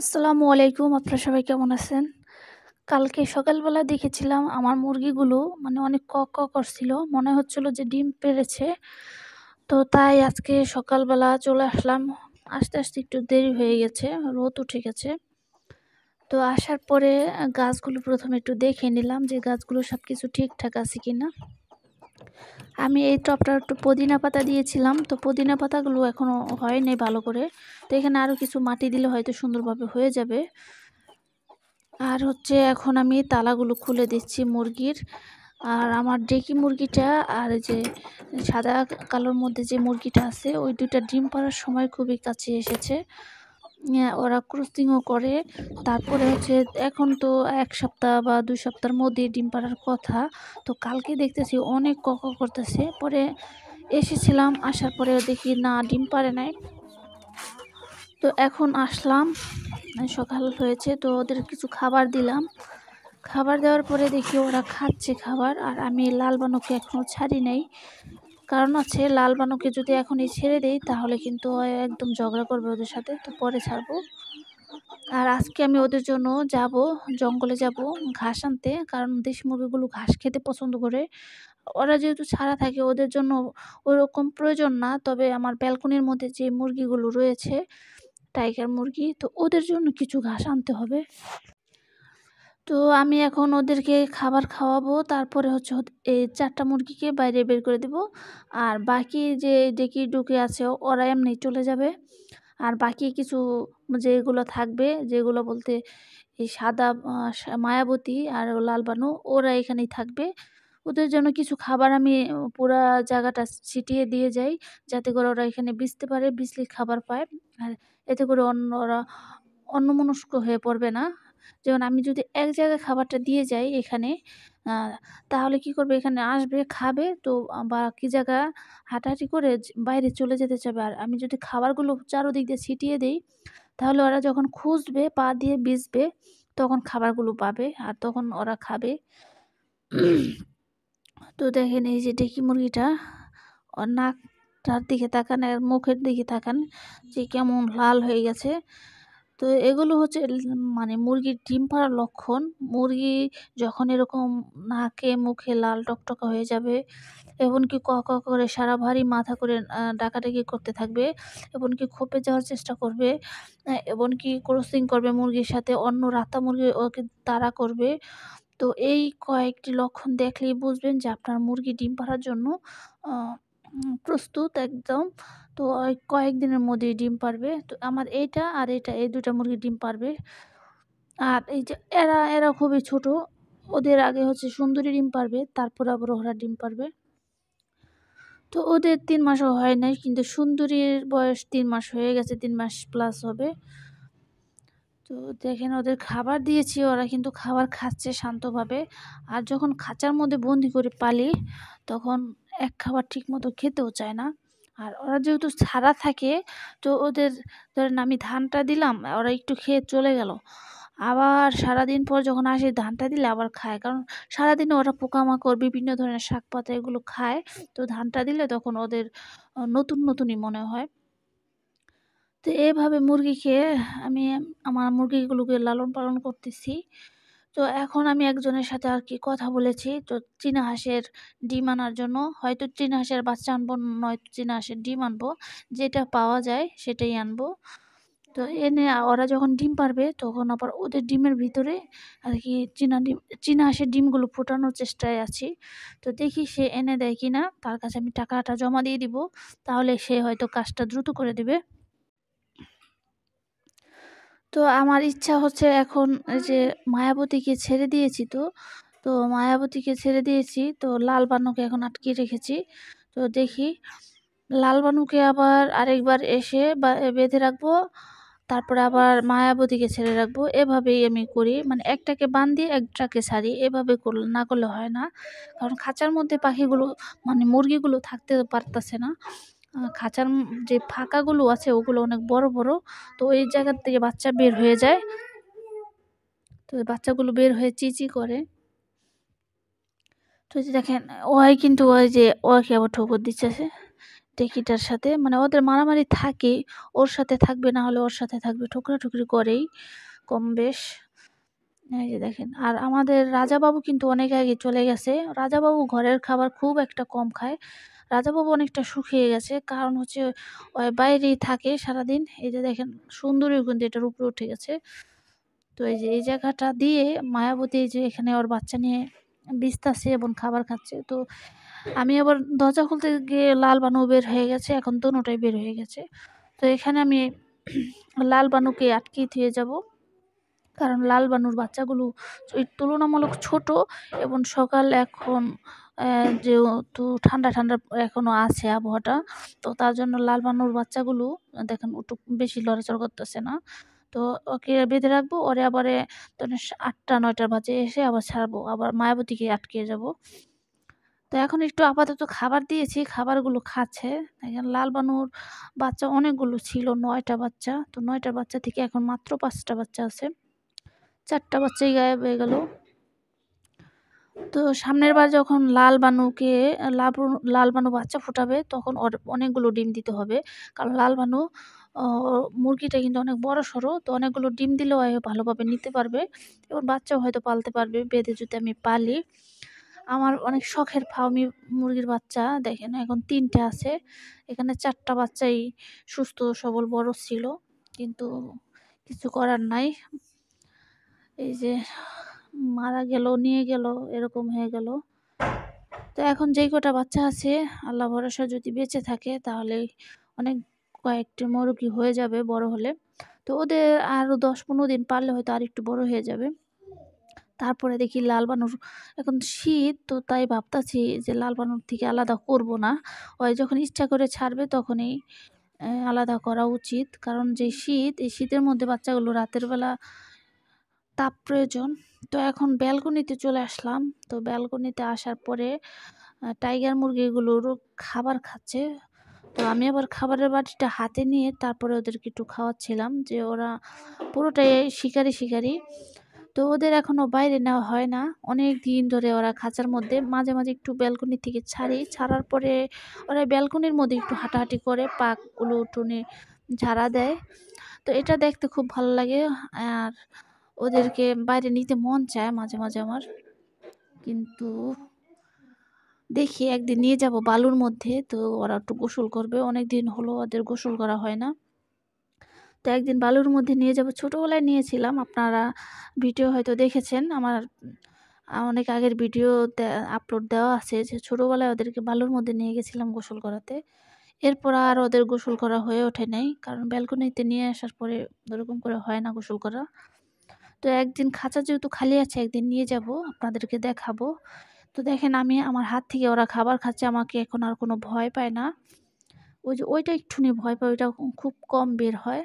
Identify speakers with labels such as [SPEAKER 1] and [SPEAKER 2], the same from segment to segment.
[SPEAKER 1] আসসালামু আলাইকুম। আপনারা সবাই কেমন আছেন? কালকে সকালবেলা দেখেছিলাম আমার মুরগিগুলো অনেক কক, কক করছিল। মনে হচ্ছিল যে ডিম পেড়েছে। তো তাই আজকে সকালবেলা চলে আসলাম। আসতে একটু দেরি হয়ে গেছে। রোদ উঠে গেছে। তো আসার পরে গাছগুলো ১ম এ একটু দেখে নিলাম যে গাছগুলো সবকিছু ঠিকঠাক আছে কিনা। আমি এই টবটা একটু পুদিনা পাতা দিয়েছিলাম। তো পুদিনা পাতাগুলো এখনো হয় নাই ভালো করে। তো এখানে আরো কিছু মাটি দিলে হয়তো সুন্দরভাবে হয়ে যাবে। আর হচ্ছে এখন আমি তালাগুলো খুলে দিচ্ছি মুরগির। আর আমার ডেকি মুরগিটা আর এই যে সাদা কালোর মধ্যে যে মুরগিটা আছে ওই ২ টা ডিম পাড়ার সময় খুবই কাছে এসেছে। ওরা ক্রসিংও করে। তারপরে হচ্ছে এখন তো ১ সপ্তাহ বা ২ সপ্তাহের মধ্যেই ডিম পাড়ার কথা। তো কালকে দেখতেছি অনেক কক করতেছে। পরে এসেছিলাম, আসার পরে দেখি না ডিম পাড়ে নাই। তো এখন আসলাম, সকাল হয়েছে তো ওদের কিছু খাবার দিলাম। খাবার দেওয়ার পরে দেখি ওরা খাচ্ছে খাবার, আর আমি লাল বানরকে এখনও ছাড়ি নাই। কারণ হচ্ছে লাল বানরকে যদি এখনই ছেড়ে দেই তাহলে কিন্তু ও একদম ঝগড়া করবে ওদের সাথে, তো পরে ছাড়বো। আর আজকে আমি ওদের জন্য যাব, জঙ্গলে যাব ঘাস আনতে, কারণ দেশি মুরগিগুলো ঘাস খেতে পছন্দ করে। ওরা যেহেতু ছাড়া থাকে ওদের জন্য ওরকম প্রয়োজন না, তবে আমার ব্যালকনির মধ্যে যে মুরগিগুলো রয়েছে টাইগার মুরগি, তো ওদের জন্য কিছু ঘাস আনতে হবে। তো আমি এখন ওদেরকে খাবার খাওয়াবো। তারপরে হচ্ছে এই ৪ টা মুরগিকে বাইরে বের করে দিব। আর বাকি যে ডেকি ডুকি আছে ওরা এমনি চলে যাবে। আর বাকি কিছু যেগুলো থাকবে, যেগুলো বলতে এই সাদা মায়াবতী আর লাল বানু ওরা এখানেই থাকবে। ওদের জন্য কিছু খাবার আমি পুরা জায়গাটা ছিটিয়ে দিয়ে যাই, যাতে করে ওরা এখানে বিচতে পারে, বিচলে খাবার পায়। আর এতে করে অন্যরা অন্যমনস্ক হয়ে পড়বে না। যেমন আমি যদি এক জায়গায় খাবারটা দিয়ে যাই এখানে, আ তাহলে কি করবে, এখানে আসবে, খাবে, তো বাকি জায়গা হাঁটাহাঁটি করে বাইরে চলে যেতে চাবে। আর আমি যদি খাবারগুলো চারোদিক দিয়ে ছিটিয়ে দেই, তাহলে ওরা যখন খুঁজবে, পা দিয়ে বিচবে, তখন খাবারগুলো পাবে আর তখন ওরা খাবে। তো দেখেন এই যে ডেকি মুরগিটা, ওর নাকটার দিকে তাকান আর মুখের দিকে তাকান যে কেমন লাল হয়ে গেছে। তো এগুলো হচ্ছে মুরগির ডিম পাড়ার লক্ষণ। মুরগি যখন এরকম নাকে মুখে লাল টকটকা হয়ে যাবে, এমনকি ক করে সারা বাড়ি মাথা করে ডাকাডাকি করতে থাকবে, এমনকি খোপে যাওয়ার চেষ্টা করবে, এমনকি ক্রসিং করবে মুরগির সাথে, অন্য রাতা মুরগি ওকে তাড়া করবে। তো এই কয়েকটি লক্ষণ দেখলেই বুঝবেন যে আপনার মুরগি ডিম পাড়ার জন্য আ প্রস্তুত একদম। তো ওই কয়েকদিনের মধ্যেই ডিম পাড়বে। তো আমার এইটা আর এটা, এই ২ টা মুরগি ডিম পাড়বে। আর এই যে এরা খুবই ছোট। ওদের আগে হচ্ছে সুন্দরী ডিম পাড়বে, তারপরে আবার ওরা ডিম পাড়বে। তো ওদের ৩ মাসও হয় নাই, কিন্তু সুন্দরীর বয়স ৩ মাস হয়ে গেছে, ৩ মাস প্লাস হবে। তো দেখেন ওদের খাবার দিয়েছি, ওরা কিন্তু খাবার খাচ্ছে শান্তভাবে। আর যখন খাঁচার মধ্যে বন্দি করে পালি, তখন এক খাবার ঠিকমতো খেতেও চায় না। আর ওরা যেহেতু ছাড়া থাকে, তো ওদের ধরেন আমি ধানটা দিলাম, ওরা একটু খেয়ে চলে গেল। আবার সারাদিন পর যখন আসে ধানটা দিলে আবার খায়। কারণ সারাদিনে ওরা পোকামাকড় বিভিন্ন ধরনের শাক-পাতা এগুলো খায়। তো ধানটা দিলে তখন ওদের নতুনই মনে হয়। তো এভাবে মুরগিকে আমি আমার মুরগিগুলোকে লালন-পালন করতেছি। তো এখন আমি একজনের সাথে আরকি কথা বলেছি। তো চীনা হাঁসের ডিম আনার জন্য। হয়তো চীনা হাঁসের বাচ্চা আনবো, নয়তো চীনা হাঁসের ডিম আনবো। যেটা পাওয়া যায় সেটাই আনবো। তো এনে ওরা যখন ডিম পাড়বে তখন আবার ওদের ডিমের ভিতরে আরকি চীনা হাঁসের ডিমগুলো ফোটানোর চেষ্টায় আছি। তো দেখি সে এনে দেয় কিনা। তার কাছে আমি টাকাটা জমা দিয়ে দিব। তাহলে সে হয়তো কাজটা দ্রুত করে দিবে। তো আমার ইচ্ছা হচ্ছে এখন এই যে মায়াবতীকে ছেড়ে দিয়েছি, তো মায়াবতীকে ছেড়ে দিয়েছি, তো লাল বানুকে এখন আটকিয়ে রেখেছি। তো দেখি লাল বানুকে আবার আরেকবার এসে বেঁধে রাখবো। তারপরে আবার মায়াবতীকে ছেড়ে রাখবো। এভাবেই আমি করি। একটাকে বান্ধি, একটাকে ছাড়ি। এভাবে না করলে হয় না। কারণ খাঁচার মধ্যে পাখিগুলো মুরগিগুলো থাকতে পারতাছে না। খাঁচার যে ফাঁকাগুলো আছে ওগুলো অনেক বড়, বড়। তো ওই জায়গার থেকে বাচ্চা বের হয়ে যায়। তো ওই বাচ্চাগুলো বের হয়ে চি করে। তো এই যে দেখেন, ওই যে ওকে আবার ঠোকর দিচ্ছেছে। টেকিটার সাথে, মানে ওদের মারামারি থাকে, ওর সাথে থাকবে না হলে ওর সাথে থাকবে, ঠোকরাঠুকরি করেই কম বেশ। এই যে দেখেন, আর আমাদের রাজাবাবু কিন্তু অনেক আগে চলে গেছে। রাজাবাবু ঘরের খাবার খুব একটা কম খায়। রাজাবাবু অনেকটা শুকিয়ে গেছে, কারণ হচ্ছে ওই বাইরেই থাকে সারাদিন। এই যে দেখেন, সুন্দরীও কিন্তু এটার উপরে উঠে গেছে। তো এই যে এই জায়গাটা দিয়ে মায়াবতী এই যে এখানে ওর বাচ্চা নিয়ে বিস্তাছে এবং খাবার খাচ্ছে। তো আমি আবার দরজা খুলতে গিয়ে লাল বানু বের হয়ে গেছে, এখন দোনোটাই বের হয়ে গেছে। তো এখানে আমি লাল বানুকে আটকে থুয়ে যাব, কারণ লাল বানুর বাচ্চাগুলো তুলনামূলক ছোট এবং সকাল এখন যেহেতু ঠান্ডা ঠান্ডা এখনো আছে আবহাওয়াটা, তো তার জন্য লাল বানুর বাচ্চাগুলো দেখেন একটু বেশি লড়াচড়া করতেছে না। তো ওকে বেঁধে রাখবো, ওরে আবার ধরেন 8টা 9টার বাজে এসে আবার ছাড়বো, আবার মায়াবতীকে আটকে যাব। তো এখন একটু আপাতত খাবার দিয়েছি, খাবারগুলো খাচ্ছে। দেখেন লাল বানুর বাচ্চা অনেকগুলো ছিল, 9টা বাচ্চা। তো 9টা বাচ্চা থেকে এখন মাত্র 5টা বাচ্চা আছে, 4টা বাচ্চাই গায়েব হয়ে গেল। তো সামনের বার যখন লাল বানু বাচ্চা ফোটাবে, তখন ওর অনেকগুলো ডিম দিতে হবে, কারণ লাল বানু মুরগিটা কিন্তু অনেক বড় সড়ো, তো অনেকগুলো ডিম দিলেও ভালোভাবে নিতে পারবে এবং বাচ্চাও হয়তো পালতে পারবে বেঁধে, যদি আমি পালি। আমার অনেক শখের ফার্মি মুরগির বাচ্চা দেখেন এখন 3টে আছে, এখানে 4টা বাচ্চাই সুস্থ সবল বড় ছিল, কিন্তু কিছু করার নাই। এই যে মারা গেল, নিয়ে গেল, এরকম হয়ে গেল। তো এখন যেই কটা বাচ্চা আছে, আল্লাহ ভরসা যদি বেঁচে থাকে তাহলে অনেক কয়েকটি মুরগি হয়ে যাবে বড় হলে। তো ওদের আরও 10-15 দিন পারলে হয়তো আর একটু বড় হয়ে যাবে। তারপরে দেখি লাল বানর, এখন শীত তো তাই ভাবতাছি যে লাল বানর থেকে আলাদা করব না, ওই যখন ইচ্ছা করে ছাড়বে তখনই আলাদা করা উচিত, কারণ যে শীত, এই শীতের মধ্যে বাচ্চাগুলো রাতের বেলা তাপ প্রয়োজন। তো এখন ব্যালকনিতে চলে আসলাম। তো ব্যালকনিতে আসার পরে টাইগার মুরগিগুলোর খাবার খাচ্ছে। তো আমি আবার খাবারের বাটিটা হাতে নিয়ে তারপরে ওদেরকে একটু খাওয়াচ্ছিলাম, যে ওরা পুরোটাই শিকারি শিকারি। তো ওদের এখনো বাইরে নেওয়া হয় না, অনেক দিন ধরে ওরা খাঁচার মধ্যে। মাঝে মাঝে একটু ব্যালকনি থেকে ছাড়ি, ছাড়ার পরে ওরা ব্যালকনির মধ্যে একটু হাঁটাহাঁটি করে, পাকগুলো উঠোনে ঝাড়া দেয়। তো এটা দেখতে খুব ভালো লাগে, আর ওদেরকে বাইরে নিতে মন চায় মাঝে মাঝে আমার, কিন্তু দেখি একদিন নিয়ে যাব বালুর মধ্যে, তো ওরা একটু গোসল করবে, অনেক দিন হলো ওদের গোসল করা হয় না। তো একদিন বালুর মধ্যে নিয়ে যাব, ছোটোবেলায় নিয়েছিলাম, আপনারা ভিডিও হয়তো দেখেছেন, আমার অনেক আগের ভিডিও আপলোড দেওয়া আছে, যে ছোটোবেলায় ওদেরকে বালুর মধ্যে নিয়ে গেছিলাম গোসল করাতে। এরপর আর ওদের গোসল করা হয়ে ওঠে নাই, কারণ ব্যালকনিতে নিয়ে আসার পরে ওরকম করে হয় না গোসল করা। তো একদিন খাঁচা যেহেতু খালি আছে, একদিন নিয়ে যাব, আপনাদেরকে দেখাবো। তো দেখেন আমি আমার হাত থেকে ওরা খাবার খাচ্ছে, আমাকে এখন আর কোনো ভয় পায় না। ওই যে ওইটা একটুখানি ভয় পায়, ওইটা খুব কম বের হয়।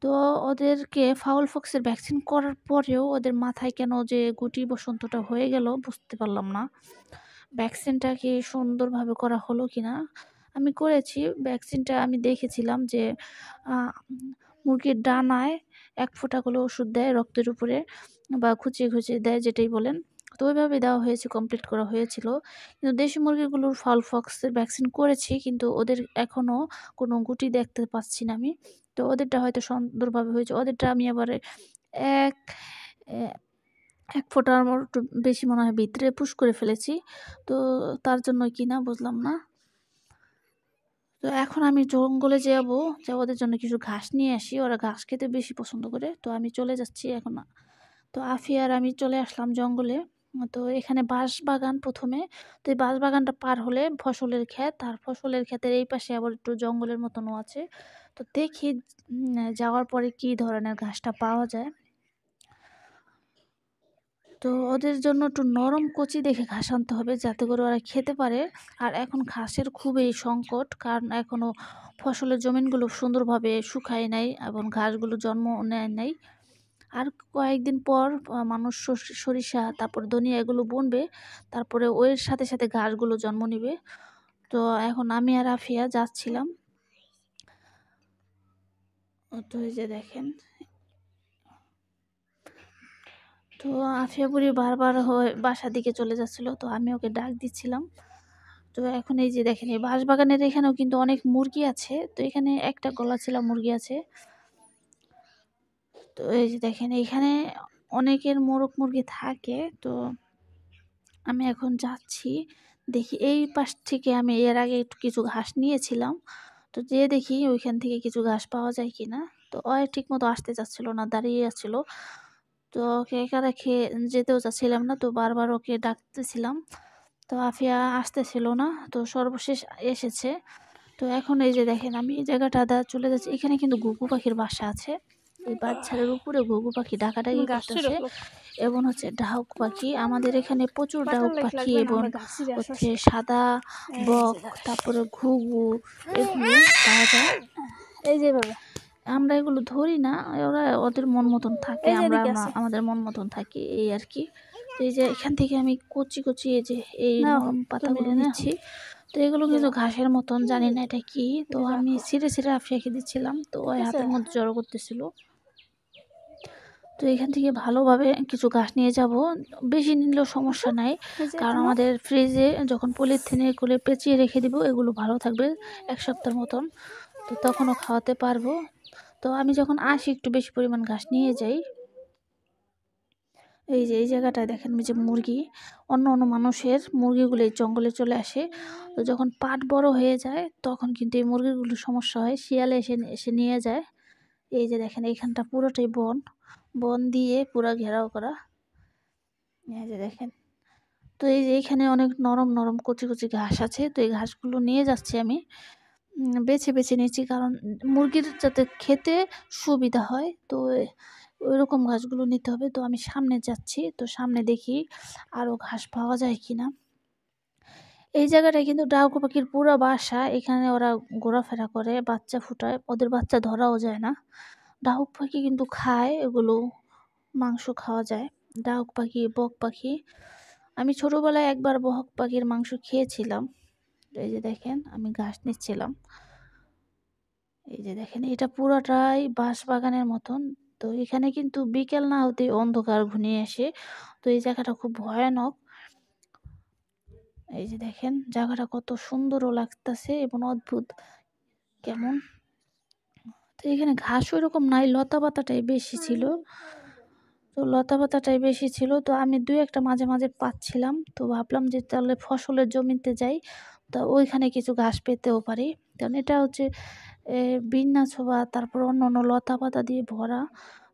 [SPEAKER 1] তো ওদেরকে ফাউল পক্সের ভ্যাকসিন করার পরেও ওদের মাথায় কেন যে গুটি বসন্তটা হয়ে গেল বুঝতে পারলাম না। ভ্যাকসিনটা কি সুন্দরভাবে করা হলো কিনা? আমি করেছি ভ্যাকসিনটা, আমি দেখেছিলাম যে মুরগির ডানায় 1 ফোঁটা করে ওষুধ দেয় রক্তের উপরে, বা খুঁচিয়ে খুঁচিয়ে দেয় যেটাই বলেন। তো ওইভাবে দেওয়া হয়েছে, কমপ্লিট করা হয়েছিল। কিন্তু দেশি মুরগিগুলোর ফাউল পক্সের ভ্যাকসিন করেছি, কিন্তু ওদের এখনও কোনো গুটি দেখতে পাচ্ছি না আমি। তো ওদেরটা হয়তো সুন্দরভাবে হয়েছে, ওদেরটা আমি আবার এক এ 1 ফোঁটার একটু বেশি মনে হয় ভিতরে পুশ করে ফেলেছি। তো তার জন্য কিনা বুঝলাম না। তো এখন আমি জঙ্গলে যাবো, যে ওদের জন্য কিছু ঘাস নিয়ে আসি, ওরা ঘাস খেতে বেশি পছন্দ করে। তো আমি চলে যাচ্ছি এখন। তো আফিয়া আর আমি চলে আসলাম জঙ্গলে। তো এখানে বাঁশবাগান ১ম এ। তো এই বাঁশবাগানটা পার হলে ফসলের ক্ষেত, আর ফসলের ক্ষেতের এই পাশে আবার একটু জঙ্গলের মতনও আছে। তো দেখি যাওয়ার পরে কি ধরনের ঘাসটা পাওয়া যায়। তো ওদের জন্য একটু নরম কচি দেখে ঘাস আনতে হবে, যাতে করে ওরা খেতে পারে। আর এখন ঘাসের খুবই সংকট, কারণ এখনও ফসলের জমিনগুলো সুন্দরভাবে শুকায় নাই এবং ঘাসগুলো জন্ম নেয় নাই। আর কয়েকদিন পর মানুষ সরিষা, তারপর ধনিয়া এগুলো বুনবে, তারপরে ওর সাথে সাথে ঘাসগুলো জন্ম নিবে। তো এখন আমি আর আফিয়া যাচ্ছিলাম। তো এই যে দেখেন, তো আফিয়া বুড়ি বারবার হয়ে বাসার দিকে চলে যাচ্ছিল, তো আমি ওকে ডাক দিচ্ছিলাম। তো এখন এই যে দেখেন এই বাঁশবাগানের এখানেও কিন্তু অনেক মুরগি আছে। তো এখানে একটা গলাচিলা মুরগি আছে। তো এই যে দেখেন এইখানে অনেকের মোরগ মুরগি থাকে। তো আমি এখন যাচ্ছি, দেখি এই পাশ থেকে আমি এর আগে একটু কিছু ঘাস নিয়েছিলাম। তো যেয়ে দেখি ওইখান থেকে কিছু ঘাস পাওয়া যায় কিনা। তো ও ঠিক মতো আসতে চাচ্ছিল না, দাঁড়িয়ে আছিল। তো ওকে একা রেখে যেতেও চাচ্ছিলাম না, তো বারবার ওকে ডাকতেছিলাম। তো আফিয়া আসতেছিল না, তো সর্বশেষ এসেছে। তো এখন এই যে দেখেন আমি এই জায়গাটা চলে যাচ্ছি। এখানে কিন্তু ঘুঘু পাখির বাসা আছে। এই বাচ্চাদের উপরে ঘুঘু পাখি ডাকাডাকি করতেছে এবং হচ্ছে ডাহুক পাখি। আমাদের এখানে প্রচুর ডাহুক পাখি এবং হচ্ছে সাদা বক, তারপরে ঘুঘু, এগুলো পাওয়া যায়।
[SPEAKER 2] এই যে বাবা,
[SPEAKER 1] আমরা এগুলো ধরি না, ওরা ওদের মন মতন থাকে, আমরা আমাদের মন মতন থাকি, এই আর কি। তো এই যে এখান থেকে আমি কচি কচি এই যে এই নরম পাতাগুলো নিচ্ছি। তো এগুলো কিন্তু ঘাসের মতন, জানি না এটা কি। তো আমি ছিঁড়ে ছিঁড়ে আফিয়াকে দিচ্ছিলাম, তো ওই হাতের মধ্যে জড়ো করতেছিল। তো এখান থেকে ভালোভাবে কিছু ঘাস নিয়ে যাব, বেশি নিলেও সমস্যা নাই, কারণ আমাদের ফ্রিজে যখন পলিথিনে করে পেঁচিয়ে রেখে দিব এগুলো ভালো থাকবে 1 সপ্তাহের মতন। তো তখনও খাওয়াতে পারবো। তো আমি যখন আসি একটু বেশি পরিমাণ ঘাস নিয়ে যাই। এই যে এই জায়গাটায় দেখেন যে মুরগি, অন্য অন্য মানুষের মুরগিগুলো এই জঙ্গলে চলে আসে। তো যখন পাট বড় হয়ে যায় তখন কিন্তু এই মুরগিগুলো সমস্যা হয়, শিয়ালে এসে এসে নিয়ে যায়। এই যে দেখেন এইখানটা পুরোটাই বন, বন দিয়ে পুরো ঘেরাও করা। এই যে দেখেন, তো এই যে এইখানে অনেক নরম নরম কচি কচি ঘাস আছে। তো এই ঘাসগুলো নিয়ে যাচ্ছি আমি, বেছে বেছে নিয়েছি, কারণ মুরগির যাতে খেতে সুবিধা হয়। তো ওইরকম ঘাসগুলো নিতে হবে। তো আমি সামনে যাচ্ছি, তো সামনে দেখি আরও ঘাস পাওয়া যায় কিনা। এই জায়গাটায় কিন্তু ডাহুক পাখির পুরো বাসা, এখানে ওরা ঘোরাফেরা করে, বাচ্চা ফুটায়, ওদের বাচ্চা ধরাও যায় না। ডাহুক পাখি কিন্তু খায় এগুলো, মাংস খাওয়া যায়। ডাহুক পাখি, বক পাখি, আমি ছোটবেলায় একবার বক পাখির মাংস খেয়েছিলাম। এই যে দেখেন আমি ঘাস নিচ্ছিলাম। এই যে দেখেন এটা পুরোটাই বাঁশবাগানের মতন। তো এখানে কিন্তু বিকেল না হতে অন্ধকার ঘনিয়ে আসে। তো এই জায়গাটা খুব ভয়ানক। এই যে দেখেন জায়গাটা কত সুন্দরও লাগতেছে এবং অদ্ভুত কেমন। তো এখানে ঘাস ওইরকম নাই, লতা পাতাটাই বেশি ছিল। তো লতা পাতাটাই বেশি ছিল। তো আমি দুই একটা মাঝে মাঝে পাচ্ছিলাম, তো ভাবলাম যে তাহলে ফসলের জমিতে যাই, তো ওইখানে কিছু ঘাস পেতেও পারি। কারণ এটা হচ্ছে বিন্না ছোবা, তারপর অন্য অন্য লতা পাতা দিয়ে ভরা।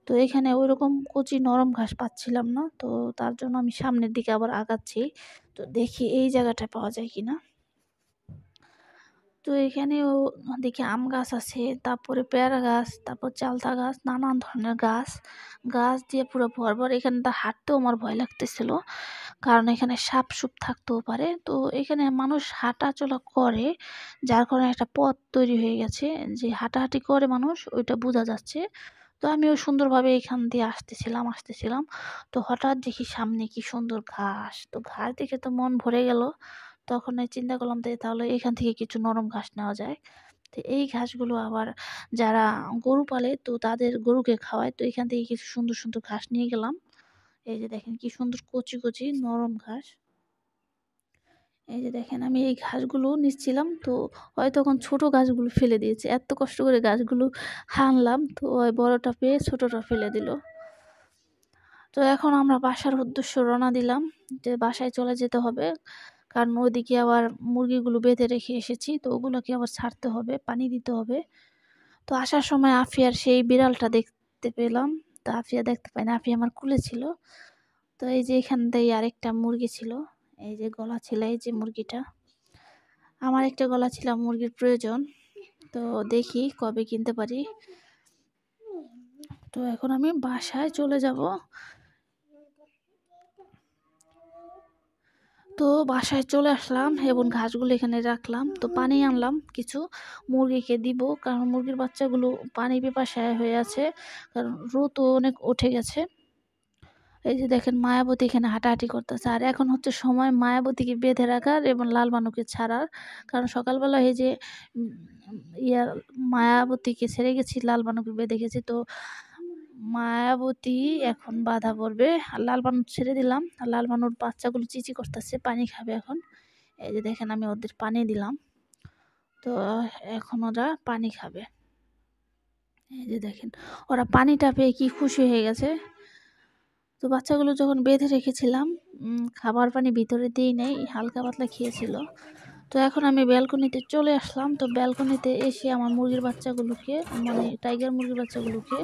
[SPEAKER 1] তো এখানে ওইরকম কচি নরম ঘাস পাচ্ছিলাম না, তো তার জন্য আমি সামনের দিকে আবার আগাচ্ছি। তো দেখি এই জায়গাটায় পাওয়া যায় কিনা। তো এখানেও দেখি আম গাছ আছে, তারপরে পেয়ারা গাছ, তারপর চালতা গাছ, নানান ধরনের গাছ, গাছ দিয়ে পুরো ভরভর। এখানটা হাঁটতেও আমার ভয় লাগতেছিল, কারণ এখানে সাপ সুপ থাকতেও পারে। তো এখানে মানুষ হাঁটা চলা করে, যার কারণে একটা পথ তৈরি হয়ে গেছে, যে হাঁটাহাঁটি করে মানুষ, ওইটা বোঝা যাচ্ছে। তো আমিও সুন্দরভাবে এখান দিয়ে আসতেছিলাম। তো হঠাৎ দেখি সামনে কি সুন্দর ঘাস, তো ঘাস দেখে তো মন ভরে গেল। তখন আমি চিন্তা করলাম যে তাহলে এখান থেকে কিছু নরম ঘাস নেওয়া যায়। তো এই ঘাসগুলো আবার যারা গরু পালে তো তাদের গরুকে খাওয়ায়। তো এখান থেকে কিছু সুন্দর সুন্দর ঘাস নিয়ে গেলাম। এই যে দেখেন কি সুন্দর কচি কচি নরম ঘাস। এই যে দেখেন আমি এই ঘাসগুলো নিচ্ছিলাম, তো হয় তখন ছোট গাছগুলো ফেলে দিয়েছে, এত কষ্ট করে গাছগুলো হানলাম, তো ওই বড়টা পেয়ে ছোটটা ফেলে দিল। তো এখন আমরা বাসার উদ্দেশ্যে রওনা দিলাম, যে বাসায় চলে যেতে হবে, কারণ ওইদিকে আবার মুরগিগুলো বেঁধে রেখে এসেছি, তো ওগুলোকে আবার ছাড়তে হবে, পানি দিতে হবে। তো আসার সময় আফিয়ার সেই বিড়ালটা দেখতে পেলাম। তো আফিয়া দেখতে পাই না, আফিয়া আমার কুলে ছিল। তো এই যে এখান থেকে আরেকটা মুরগি ছিল, এই যে গলা ছিল এই যে মুরগিটা। আমার একটা গলা ছিল মুরগির প্রয়োজন, তো দেখি কবে কিনতে পারি। তো এখন আমি বাসায় চলে যাব। তো বাসায় চলে আসলাম এবং ঘাসগুলো এখানে রাখলাম। তো পানি আনলাম কিছু, মুরগিকে দিব, কারণ মুরগির বাচ্চাগুলো পানি পিপাসায় হয়ে আছে, কারণ রোদও অনেক উঠে গেছে। এই যে দেখেন মায়াবতী এখানে হাঁটাহাঁটি করতেছে, আর এখন হচ্ছে সময় মায়াবতীকে বেঁধে রাখার এবং লাল বানুকে ছাড়ার। কারণ সকালবেলা এই যে ইয়া মায়াবতীকে ছেড়ে গেছি, লাল বানুকে বেঁধে গেছি। তো মায়াবতী এখন বাধা পড়বে, আর লাল বানর ছেড়ে দিলাম, আর লাল বানর বাচ্চাগুলো চিচি করতেছে, পানি খাবে এখন। এই যে দেখেন আমি ওদের পানি দিলাম, তো এখন ওরা পানি খাবে। এই যে দেখেন ওরা পানিটা পেয়ে কি খুশি হয়ে গেছে। তো বাচ্চাগুলো যখন বেঁধে রেখেছিলাম খাবার পানি ভিতরে দিই নাই, হালকা পাতলা খেয়েছিল। তো এখন আমি ব্যালকনিতে চলে আসলাম। তো ব্যালকনিতে এসে আমার মুরগির বাচ্চাগুলোকে, মানে টাইগার মুরগির বাচ্চাগুলোকে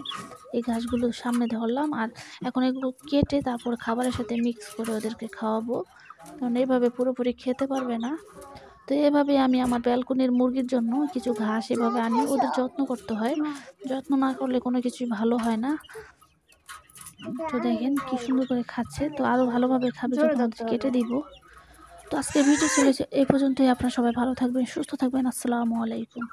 [SPEAKER 1] এই ঘাসগুলো সামনে ধরলাম, আর এখন এগুলো কেটে তারপর খাবারের সাথে মিক্স করে ওদেরকে খাওয়াবো, কারণ এইভাবে পুরোপুরি খেতে পারবে না। তো এভাবে আমি আমার ব্যালকনির মুরগির জন্য কিছু ঘাস এভাবে আনি, ওদের যত্ন করতে হয়, যত্ন না করলে কোনো কিছুই ভালো হয় না। তো দেখেন কি সুন্দর করে খাচ্ছে, তো আরো ভালোভাবে খাবে যখন ওদের কেটে দিব। তো আজকের ভিডিও চলেছে এই পর্যন্তই। আপনারা সবাই ভালো থাকবেন, সুস্থ থাকবেন। আসসালামু আলাইকুম।